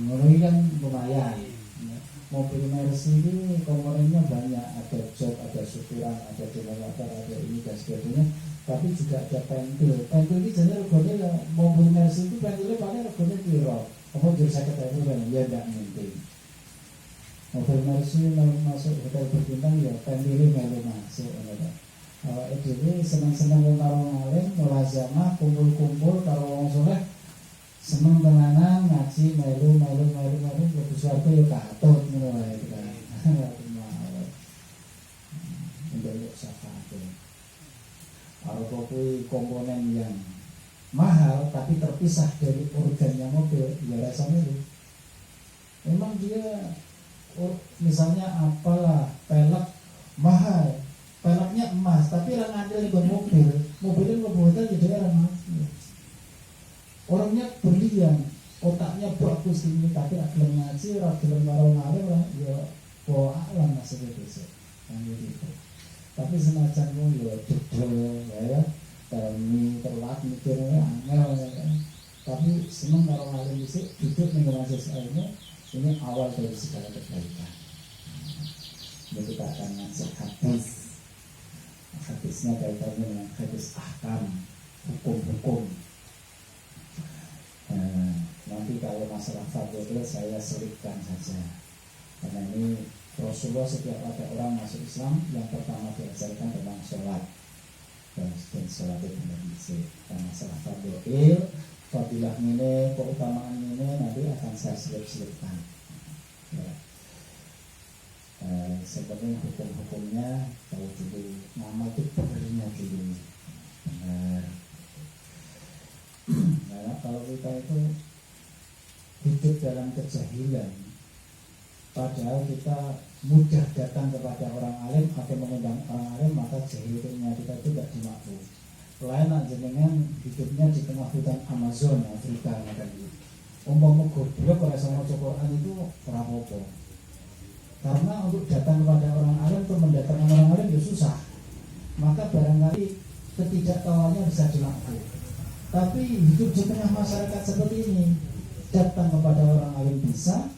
Ini kan lumayan. Mobil Mercy ini komponennya banyak, ada jok, ada supiran, ada generator, ada ini dan sebagainya. Tapi juga ada pentil. Pentil ini jenis reganya mobil Mercy itu pentilnya paling reganya kira. Kamu jadi saya ketahui kan, ya tidak mungkin. Mobil Mercy masuk hotel berbintang ya pentilnya nggak masuk. Ini senang-senang orang alim, mulazamah, kumpul-kumpul, kalau orang soleh seneng tenanan ngaji melu lebih suatu ya katut mulai kan untuk syafaat. Kalau kopi komponen yang mahal tapi terpisah dari organnya mobil ya rasanya itu memang dia misalnya apalah pelek mahal, peleknya emas tapi yang ngambil di mobilnya ngebuatan di daerah mati. Orangnya berlian, otaknya bagus ini, tapi agak ngaji, agak marah-marah lah, ya bawa alam maksudnya besok, kan gitu. Tapi senajan pun ya duduk, ya, terlat mikirnya angel, ya kan. Tapi seneng kalau ngalim besok, duduk nih mahasiswa ini awal dari segala kebaikan. Jadi kita akan ngajak hadisnya kaitannya dengan hadis ahkam, hukum-hukum. Nanti kalau masalah fadil saya selipkan saja, karena ini Rasulullah setiap ada orang masuk Islam yang pertama diajarkan tentang sholat dan sholat itu benar isi. Dan masalah fadil, fadilah ini, keutamaan ini nanti akan saya selipkan. Ya. Sebenarnya hukum-hukumnya tahu dulu, nama itu benernya dulu benar. Nah, kalau kita itu hidup dalam kejahilan, padahal kita mudah datang kepada orang alim atau mengundang orang alim, maka jahilnya kita itu tidak dimaklum. Lain jenengan hidupnya di tengah hutan Amazon Afrika kan gitu. Umpama goblok ora sama Quran itu ora apa-apa. Karena untuk datang kepada orang alim atau mendatangkan orang alim itu susah. Maka barangkali ketidaktahuannya bisa dilakukan. Tapi hidup di tengah masyarakat seperti ini, datang kepada orang alim bisa,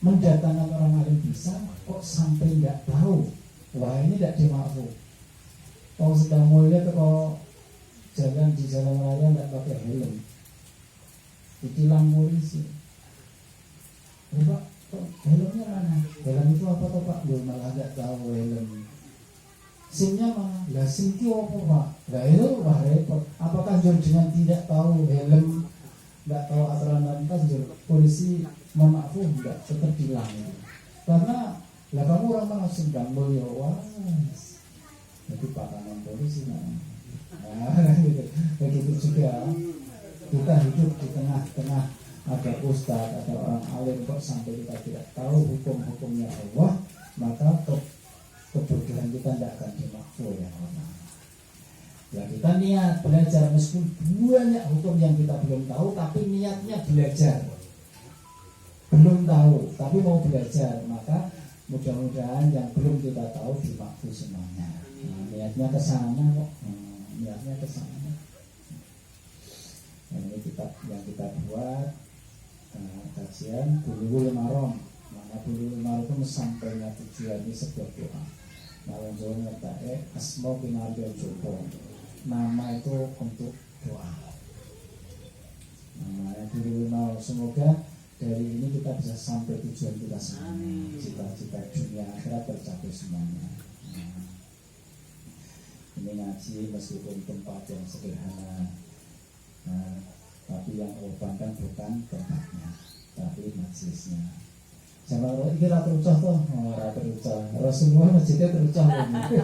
mendatangkan orang alim bisa, kok sampai nggak tahu, wah ini tidak dimaafkan. Kalau sedang mulia kalau jalan di jalan raya nggak pakai helm, ditilang polisi. Pak, helmnya mana? Helm itu apa toh Pak? Belum malah nggak tahu helm. SIM-nya mana? Lah SIM itu apa Pak? Lah itu wah repot. Apakah dengan tidak tahu helm, nggak tahu aturan lalu lintas, polisi memaafkan enggak, tetap hilang itu. Karena lah kamu orang mana sedang mulia, wah, jadi pakanan polisi nah gitu. Begitu juga kita hidup di tengah-tengah ada ustadz, ada orang alim, kok sampai kita tidak tahu hukum-hukumnya Allah, maka kebodohan kita tidak akan dimaafkan ya Allah. Ya kita niat belajar meskipun banyak hukum yang kita belum tahu, tapi niatnya belajar. Belum tahu, tapi mau belajar, maka mudah-mudahan yang belum kita tahu dimaafkan semuanya. Niatnya ke sana kok, niatnya ke sana. Ini kitab yang kita buat kajian Bulughul Maram. Mana Bulughul Maram itu sampainya tujuan ini sebuah doa. Kalau Jawa ngerti asma binaril jopo, nama itu untuk doa. Namanya Bulughul Maram. Semoga dari ini kita bisa sampai tujuan kita semuanya, cita-cita dunia akhirat tercapai semuanya. Ini ngaji meskipun tempat yang sederhana, tapi yang banggakan bukan tempatnya, tapi majelisnya. Jangan ini rata ucah toh, rata ucah. Rasulullah masjidnya terucah lagi.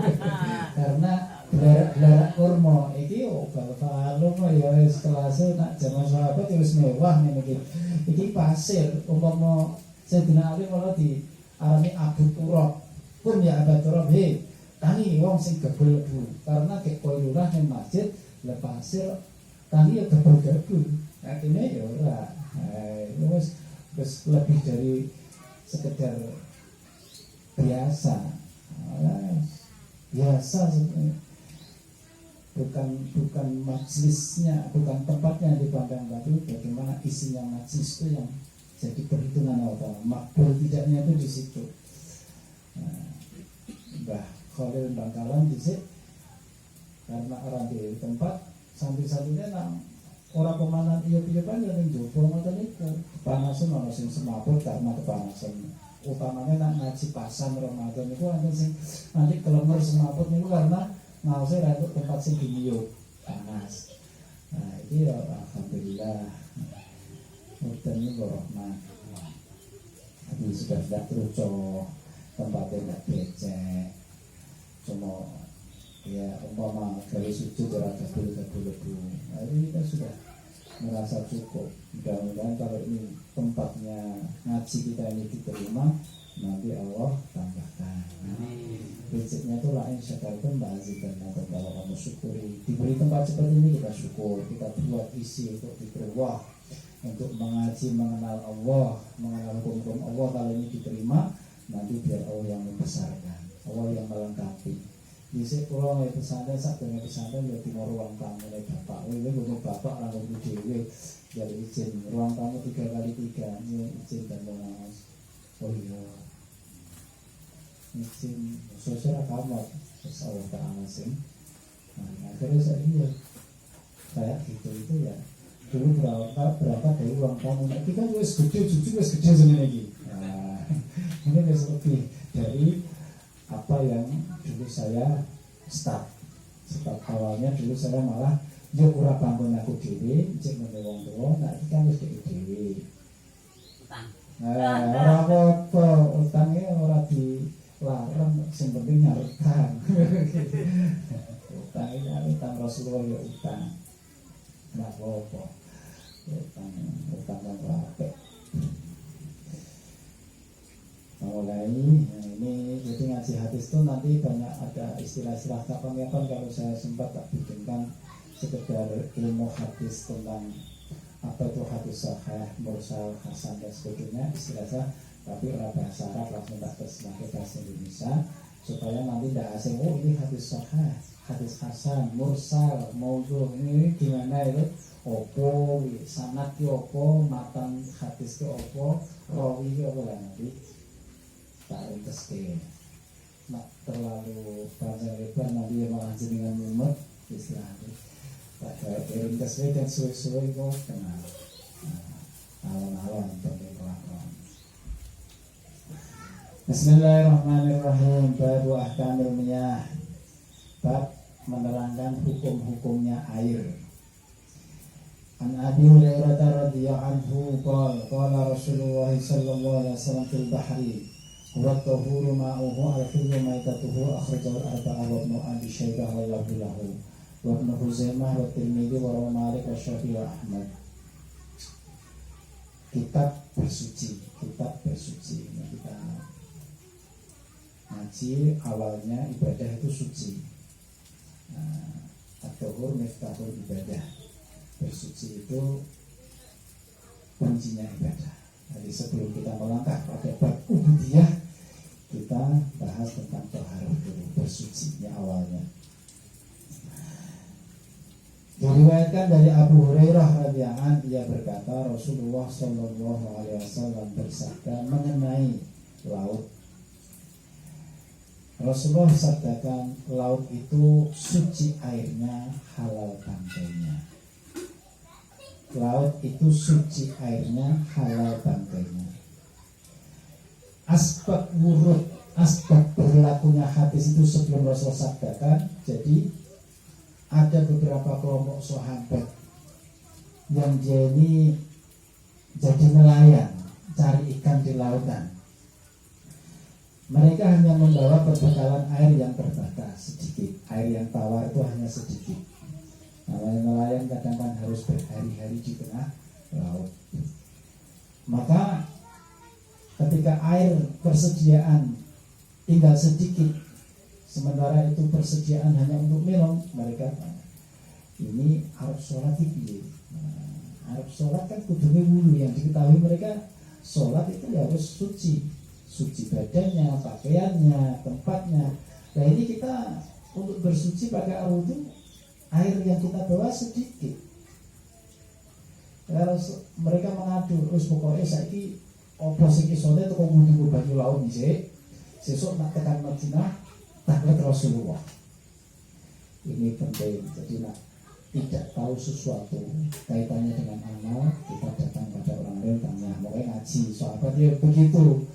Karena belarak kurma, ini bal-balum ya kelasnya nak zaman sahabat terus mewah nih. Ini pasir, umpama Sayyidina Ali malah di arani Abu Turab, pun ya Abu Turab, tani wong sing gebel-gebul, karena kayak koilulah yang masjid lepasir, tani ya gebel-gebul. Akhirnya ya ora, terus lebih dari sekedar biasa sebenarnya. Bukan majelisnya, bukan tempatnya yang dipandang, tapi bagaimana isinya majelis itu yang Jadi perhitungan Allah makbul tidaknya itu di situ. Mbah Khalil Bangkalan di situ karena orang di tempat santri-santrinya nang orang pemanan iya banyak yang jopo ngoten niku kepanasan ana sing semaput karena kepanasan utamanya nak ngaji pasang Ramadan niku wonten sing nanti kelemer semaput niku karena ngause ra tempat sing diniup panas. Nah iki ya alhamdulillah mboten niku rahmat. Tapi sudah tidak terucuk tempatnya tidak becek cuma ya umpama dari sujud orang gaduh-gaduh. Nah ini kita sudah merasa cukup. Mudah-mudahan kalau ini tempatnya ngaji kita ini diterima, nanti Allah tambahkan. Prinsipnya itu lain syakarkan ba'azikan. Kalau kamu syukuri diberi tempat seperti ini, kita syukur. Kita buat isi untuk diperwah, untuk mengaji, mengenal Allah, mengenal hukum Allah. Kalau ini diterima, nanti biar Allah yang membesarkan, Allah yang melengkapi. Bisa pulang ya pesantren, saat dengan pesantren ya timur ruang tamu oleh bapak. Ini untuk bapak langsung di dewe jadi izin ruang tamu 3x3 ini izin dan mengawas. Oh iya, izin sosial kamar terus Allah Ta'ala sing. Nah akhirnya saya gitu itu ya. Dulu berapa dari ruang tamu? Nah, kita juga gede, cucu juga gede sebenarnya lagi. Nah ini lebih dari apa yang dulu saya start awalnya. Dulu saya malah yuk ora bangun aku dhewe cek ngene wong tuwa, nah iki kan wis dhewe utang. Ora apa-apa, utangnya ora dilarang, sing penting nyarkan. Utang Rasulullah ya utang. Enggak apa-apa. Utang apa apik. Mulai ini jadi ngaji hadis itu nanti banyak ada istilah-istilah kapan-kapan kalau saya sempat tak bikinkan sekedar ilmu hadis tentang apa itu hadis sahih, mursal, hasan dan sebagainya istilah, tapi orang bahasa Arab langsung tak terjemahkan bahasa Indonesia supaya nanti tidak asing. Oh ini hadis sahih, hadis hasan, mursal, maudhu, ini gimana itu? Opo, sanad ki opo, matan hadis ki opo, rawi ki opo lah nanti. Tak ringkeskan, nak terlalu panjang lebar nanti yang malah jenengan mumet istilahnya. Tak kayak ringkeskan dan suwe-suwe kok kenal. Alon-alon pakai kelakon. Bismillahirrahmanirrahim. Bab ahkamil miyah. Bab menerangkan hukum-hukumnya air. An Abi Hurairah radhiyallahu anhu qala Rasulullah sallallahu alaihi wasallam fil bahri wa tahuru ma'uhu al-hillu maitatuhu akhrajahu al-arba'ah wa ibnu Abi Syaibah wa lahu wa ibnu Huzaimah wa Tirmidzi wa Rawi Malik wa Syafi'i wa Ahmad. Kitab bersuci. Ini kita ngaji awalnya ibadah itu suci. At-tahur miftahul ibadah. Bersuci itu kuncinya ibadah. Jadi sebelum kita melangkah pada bab ubudiyah, kita bahas tentang taharah dulu, bersucinya awalnya. Diriwayatkan dari Abu Hurairah radhiyallahu anhu, ia berkata Rasulullah sallallahu alaihi wasallam bersabda mengenai laut. Rasulullah sabdakan laut itu suci airnya, halal pantainya. Laut itu suci airnya, halal bangkainya. Aspek wurud, aspek berlakunya hadis itu sebelum Rasulullah sabdakan. Jadi ada beberapa kelompok sahabat yang dia ini jadi nelayan, cari ikan di lautan. Mereka hanya membawa perbekalan air yang terbatas, sedikit. Air yang tawar itu hanya sedikit. Namanya nelayan kadang kan harus berhari-hari di tengah laut. Maka ketika air persediaan tinggal sedikit, sementara itu persediaan hanya untuk minum, mereka ini Arab sholat itu. Arab sholat kan kudune wulu, yang diketahui mereka sholat itu ya harus suci, suci badannya, pakaiannya, tempatnya. Nah ini kita untuk bersuci pakai wudu, air yang kita bawa sedikit. Mereka mengadu terus pokoknya saiki opo sing isone teko wudu banyu laut dhisik. Sesuk nak tekan Madinah taklet Rasulullah. Ini penting. Jadi nak tidak tahu sesuatu kaitannya dengan amal, kita datang pada orang lain tanya, pokoknya ngaji. Sahabat ya begitu.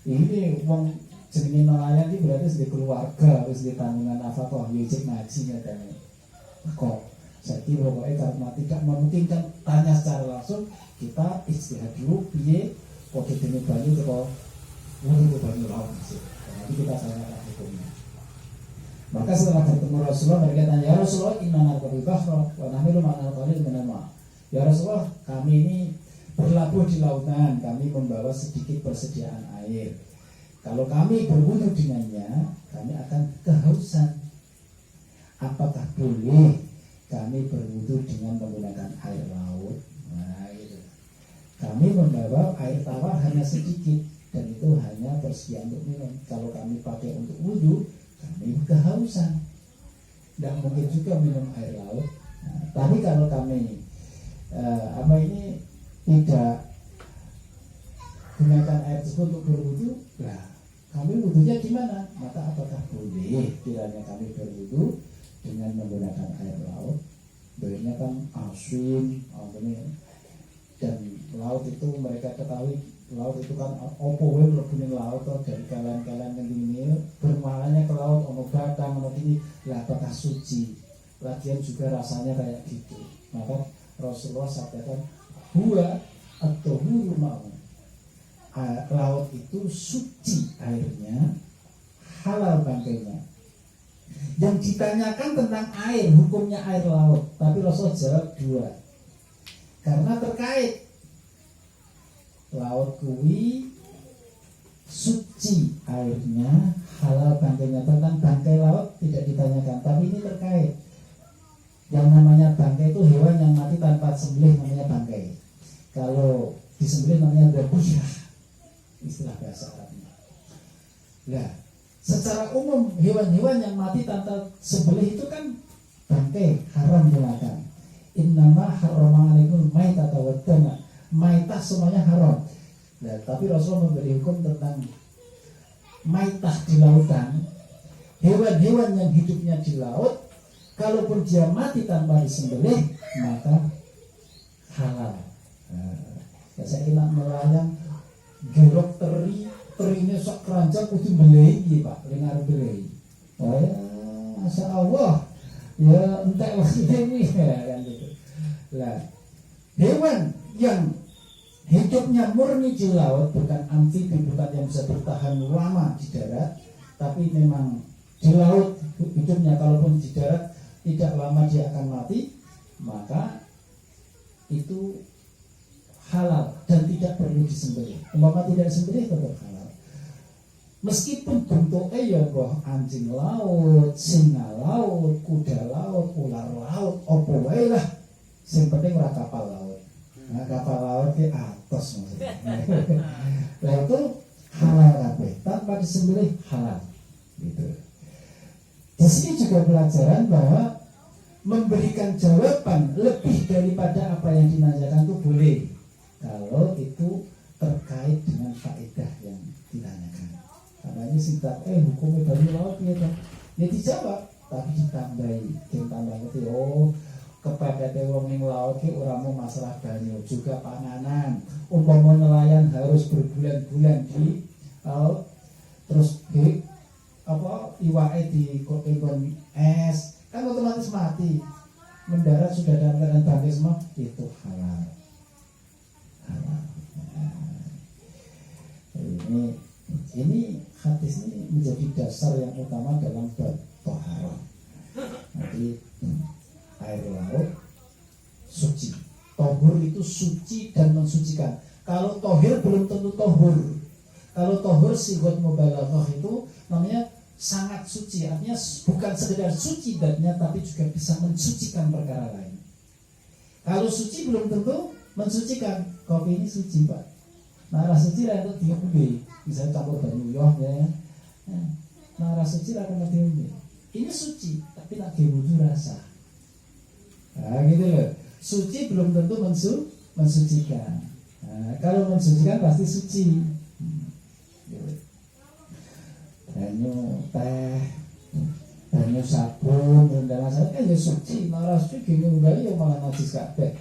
Ini wong jenenge nelayan iki berarti di keluarga, wis di tanggungan apa kok yo cek ngaji katanya. Kok saiki pokoknya karena tidak memungkinkan tanya secara langsung, kita istirahat dulu piye kok dene banyu teko wudu banyu laut sih. Nanti kita tanyakan hukumnya. Maka setelah bertemu Rasulullah, mereka tanya, ya Rasulullah, inna narkabil bahra wa nahmilu ma'al qalil minal ma'. Ya Rasulullah, kami ini berlabuh di lautan, kami membawa sedikit persediaan air. Kalau kami berwudu dengannya, kami akan kehausan. Apakah boleh kami berwudu dengan menggunakan air laut? Nah, gitu. Kami membawa air tawar hanya sedikit, dan itu hanya persediaan untuk minum. Kalau kami pakai untuk wudu, kami kehausan. Tidak mungkin juga minum air laut. Nah, tapi kalau kami tidak gunakan air tersebut untuk berwudu, lah kami wudunya gimana? Maka apakah boleh kiranya kami berwudu dengan menggunakan air laut? Airnya kan asin, dan laut itu mereka ketahui, laut itu kan opo wae mlebu laut atau dari kalian-kalian ini bermalahnya ke laut ono batang ono gini, lah apakah suci? Lagian juga rasanya kayak gitu. Maka Rasulullah sampaikan huwa at-tahuru ma'u. Laut itu suci airnya, halal bangkainya. Yang ditanyakan tentang air, hukumnya air laut, tapi Rasul jawab dua. Karena terkait laut kuwi suci airnya, halal bangkainya. Tentang bangkai laut tidak ditanyakan, tapi ini terkait. Yang namanya bangkai itu hewan yang mati tanpa sembelih, namanya bangkai. Kalau disembelih namanya dzabihah, istilah bahasa Arabnya. Nah, secara umum hewan-hewan yang mati tanpa sembelih itu kan bangkai, haram dimakan. Innama harrama alaikum maitata wa dama. Maitah semuanya haram. Nah, tapi Rasul memberi hukum tentang maitah di lautan. Hewan-hewan yang hidupnya di laut, kalaupun dia mati tanpa disembelih, maka halal. Nah, saya kira melayang gerok terinya sok keranjang kudu beli, Pak, lengar beli. Oh ya, masya Allah, ya entek maksudnya ini kan gitu. Lah, hewan yang hidupnya murni di laut, bukan amfibi, bukan yang bisa bertahan lama di darat, tapi memang di laut hidupnya, kalaupun di darat tidak lama dia akan mati, maka itu halal dan tidak perlu disembelih. Umpama tidak disembelih tetap halal. Meskipun bentuknya ya boh anjing laut, singa laut, kuda laut, ular laut, opo wae lah. Sing penting ora kapal laut. Nah, kapal laut ki atos maksudnya. Nah itu halal kabeh, tanpa disembelih halal. Gitu. Di sini juga pelajaran bahwa memberikan jawaban lebih daripada apa yang dinanyakan itu boleh, kalau itu terkait dengan faedah yang ditanyakan. Karena ini singkat, hukumnya banyu laut ya dijawab, tapi ditambah ngerti. Oh, kepada wong ning laut ki ora mau masalah banyu, juga panganan. Umpama nelayan harus berbulan-bulan di laut, terus iwake di kopi es, kan otomatis mati. Mendarat sudah dalam keadaan bangkai semua, itu halal. Halal. Nah, ini hadis ini menjadi dasar yang utama dalam bab thaharah. Jadi air laut suci. Tohur itu suci dan mensucikan. Kalau tohir belum tentu tohur. Kalau tohur sigot mubalaghah itu namanya sangat suci, artinya bukan sekedar suci datnya, tapi juga bisa mensucikan perkara lain. Kalau suci belum tentu mensucikan. Kopi ini suci, Pak. Nah, rasa suci lah untuk diombe. Misalnya campur banyu yoh ya. Nah, rasa suci lah akan diombe. Ini suci, tapi lagi wudu rasa. Nah, gitu loh. Suci belum tentu mensucikan. Nah, kalau mensucikan pasti suci. Banyu teh, banyu sabun, rendaman sabun kan ya suci. Malah suci enggak ya malah najis kabeh.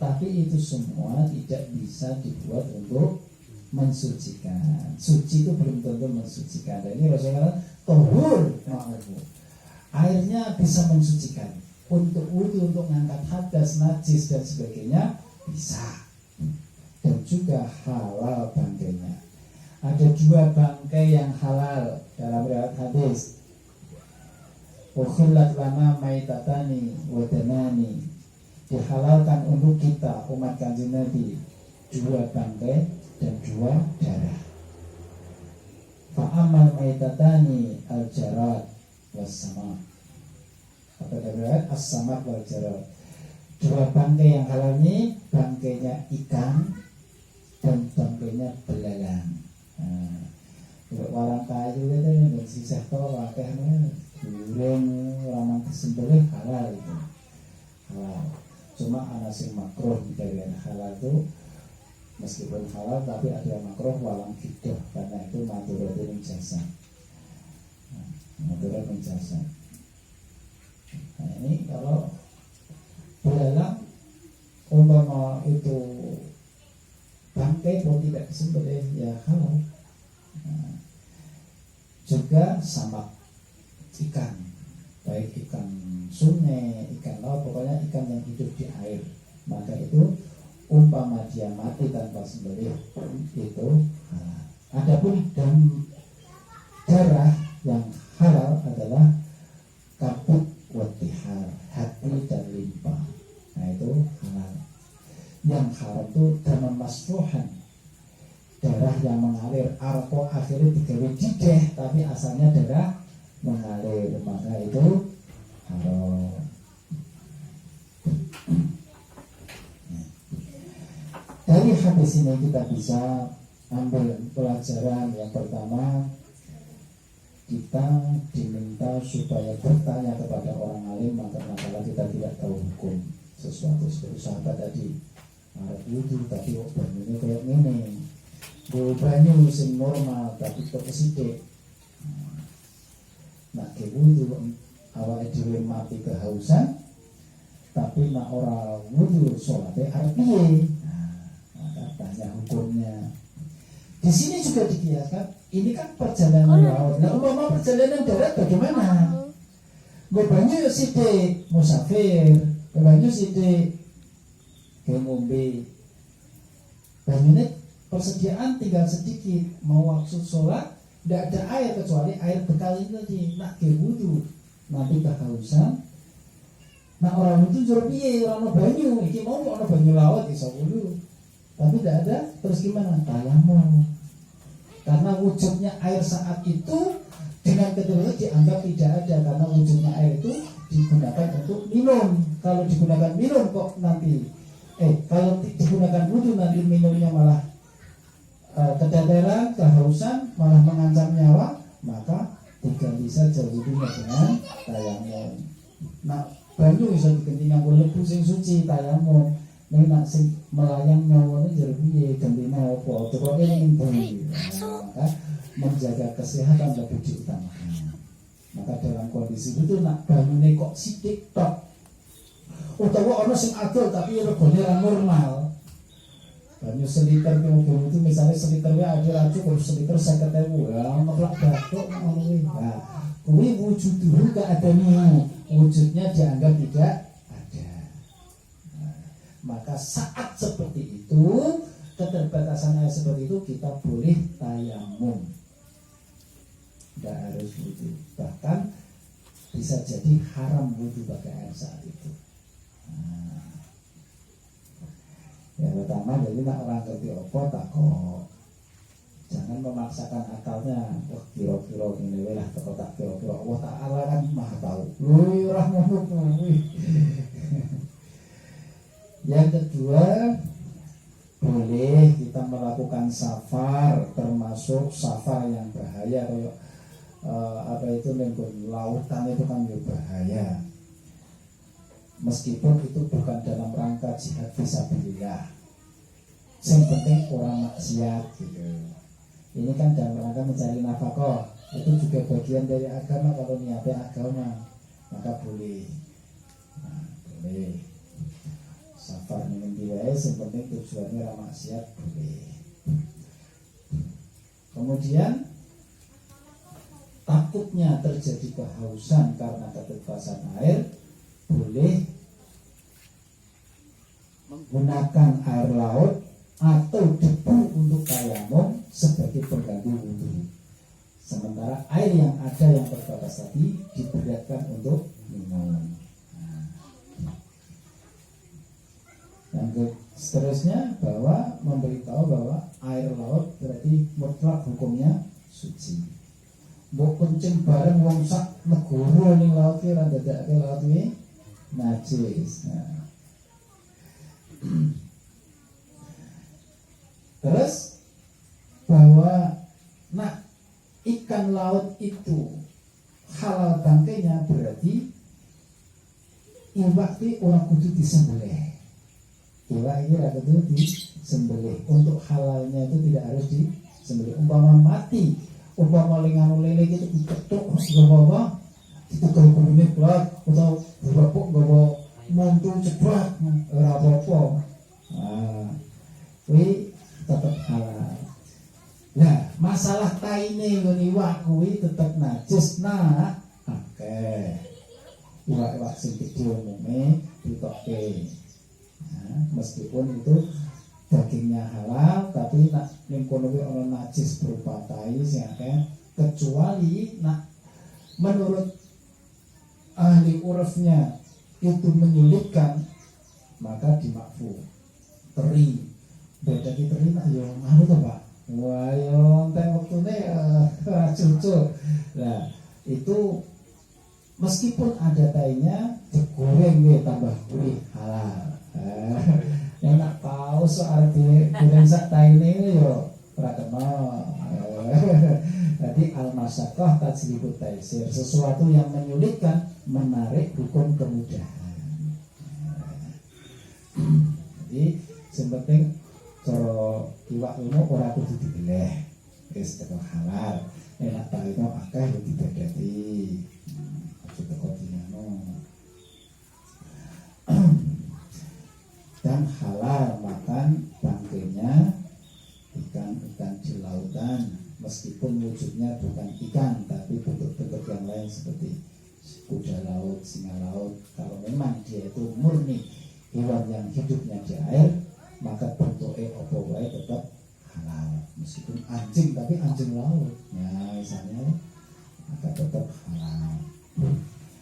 Tapi itu semua tidak bisa dibuat untuk mensucikan. Suci itu belum tentu mensucikan. Dan ini Rasulullah tohur ma'afu. Airnya bisa mensucikan. Untuk wudu, untuk mengangkat hadas, najis dan sebagainya bisa. Dan juga halal bangkainya. Ada 2 bangkai yang halal dalam riwayat hadis. Ukhillat lana maitatani wa damani. Dihalalkan untuk kita umat Kanjeng Nabi 2 bangkai dan 2 darah. Fa'amal maitatani al-jarad was-sama. Apa riwayat as-samak wal jarad. 2 bangkai yang halal ini bangkainya ikan dan bangkainya belalang. Warang kayu itu dan sisa tol wakehnya burung ramang kesembelih halal itu halal. Cuma ana sing makruh dari halal itu meskipun halal tapi ada makruh walang fidoh karena itu madhuratul jasa. Madhuratul jasa. Nah ini kalau belalang umpama itu bangkai pun tidak disembelih ya halal. Nah, juga sama ikan, baik ikan sungai, ikan laut, pokoknya ikan yang hidup di air, maka itu umpama dia mati tanpa sembelih itu halal. Adapun darah yang halal adalah kabut watihar, hati dan limpa. Nah itu halal. Yang haram itu darah masfuhan, darah yang mengalir, arko akhirnya digawe dideh tapi asalnya darah mengalir, maka itu haram. Dari hadis ini kita bisa ambil pelajaran yang pertama, kita diminta supaya bertanya kepada orang alim manakala kita tidak tahu hukum sesuatu. Seperti sahabat tadi, arep wudu tapi banyune kayak ngene. Go banyu sing normal tapi kok sithik. Nak ke wudu awake dhewe mati kehausan, tapi nak ora wudu salate arep piye? Maka tanya hukumnya. Di sini juga dikiaskan, ini kan perjalanan laut. Nah, umpama perjalanan darat bagaimana? Gue banyu sithik musafir, gue banyu sithik ke ngombe. Banyune persediaan tinggal sedikit, mau waktu sholat tidak ada air kecuali air bekal ini tadi. Nak ke wudu nanti kehausan. Nah orang itu jauh piye, orang banyu, iki mau orang banyu laut iso wudu. Tapi tidak ada, terus gimana? Tayamum. Karena wujudnya air saat itu dengan kedua dianggap tidak ada, karena wujudnya air itu digunakan untuk minum. Kalau digunakan minum kok nanti kalau digunakan wudhu nanti minumnya malah keteteran, kehausan, malah mengancam nyawa, maka diganti saja wudhunya dengan tayamum. Nah banyu bisa diganti nganggo lebu sing suci tayamum. Nek nak sing melayang nyawane jero piye gantine apa? Pokoke ning bumi. Maka menjaga kesehatan lebih diutamakan. Maka dalam kondisi itu nak banyune kok sithik tok. Utawa ana sing adol tapi regane ora normal. Banyu seliter mobil itu misalnya seliternya ada cukup seliter 50.000 ya ngeplak batok ngono kuwi. Nah, kuwi wujuduhu keadaan wujudnya dianggap tidak ada. Maka saat seperti itu, keterbatasan air seperti itu, kita boleh tayamum, tidak harus wudu. Bahkan bisa jadi haram wudu pakai air saat itu. Yang pertama, jadi nak orang ngerti apa tak kok, jangan memaksakan akalnya. Wah kira-kira ini lah tak kira-kira. Wah Ta'ala kan maha tahu. Lui rahmatullahi. Yang kedua, boleh kita melakukan safar, termasuk safar yang bahaya kayak apa itu lengkung lautan itu kan bahaya. meskipun itu bukan dalam rangka jihad fisabilillah. Yang penting orang maksiat gitu. Ini kan dalam rangka mencari nafkah, itu juga bagian dari agama. Kalau niatnya agama maka boleh. Nah, boleh. Safar minum diwae, yang penting tujuannya ramah maksiat boleh. Kemudian takutnya terjadi kehausan karena keterbatasan air, boleh menggunakan air laut atau debu untuk tayamum sebagai pengganti wudhu. Sementara air yang ada yang terbatas tadi diberatkan untuk minum. Yang seterusnya bahwa memberitahu bahwa air laut berarti mutlak hukumnya suci. Mbok kencing bareng wong sak negara ning laut ki ora dadake laut iki najis. Terus bahwa ikan laut itu halal bangkainya berarti iwak itu orang kudu disembelih. Iwak ini ora kudu disembelih. Untuk halalnya itu tidak harus disembelih. Umpama mati, umpama linganu lele itu diketuk gawa ditekel kulune blak atau berapok gawa montul cepat ora apa-apa. Kuwi tetap halal. Nah, masalah taine ngene iwak kuwi tetap najis iwak-iwak sing gedhe umume ditokke. Meskipun itu dagingnya halal, tapi ning kono kuwi ana najis berupa tai sing akeh, kecuali menurut ahli urufnya itu menyulitkan, maka dimakfu. Teri beda di teri yo anu to Pak. Wah yo entek wektune cucu. Nah, itu meskipun ada tainya digoreng tambah gurih halal. Yang nak tahu soal digoreng sak taine yo ora kena. Jadi al-masyaqqah tajlibut taisir, sesuatu yang menyulitkan menarik hukum kemudahan. Jadi sepenting cara iwak ini ora kudu dibeleh, wis teko halal. Nek tak itu akeh yo dibedati. Aja teko dinano. Dan halal makan bangkainya ikan-ikan di lautan, meskipun wujudnya bukan ikan tapi bentuk-bentuk yang lain seperti kuda laut, singa laut. Kalau memang dia itu murni hewan yang hidupnya di air, maka bentuknya apa wae tetap halal. Meskipun anjing tapi anjing laut. Nah, misalnya